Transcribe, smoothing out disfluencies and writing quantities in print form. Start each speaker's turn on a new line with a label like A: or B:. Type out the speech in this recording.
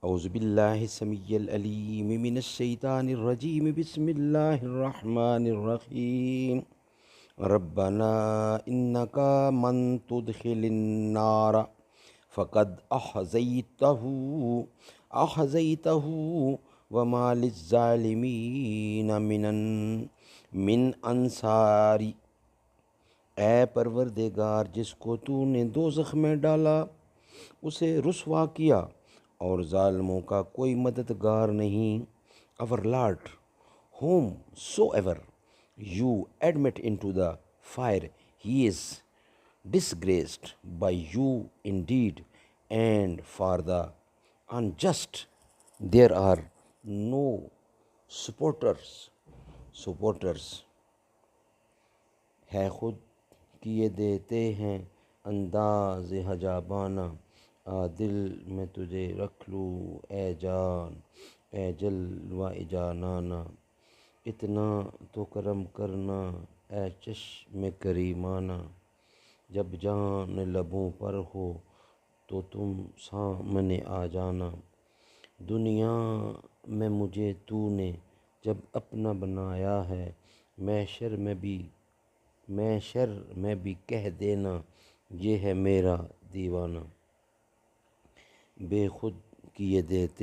A: اعوذ باللہ السمیع العلیم من الشیطان الرجیم بسم اللہ الرحمن الرحیم ربنا انکا من تدخل النار فقد احزیتہ وما للظالمین من انصاری۔ اے پروردگار، جس کو تو نے دوزخ میں ڈالا اسے رسوا کیا اور ظالموں کا کوئی مددگار نہیں۔ Our Lord, whomsoever you admit into the fire, he is disgraced by you indeed, and for the unjust there are no supporters. ہے خود کیے دیتے ہیں انداز حجابانہ، دل میں تجھے رکھ لوں اے جان، اے جلوہ جانانہ۔ اتنا تو کرم کرنا اے چشم کریمانہ، جب جان لبوں پر ہو تو تم سامنے آ جانا۔ دنیا میں مجھے تو نے جب اپنا بنایا ہے، محشر میں بھی کہہ دینا یہ ہے میرا دیوانہ۔ بے خود کیے دیتے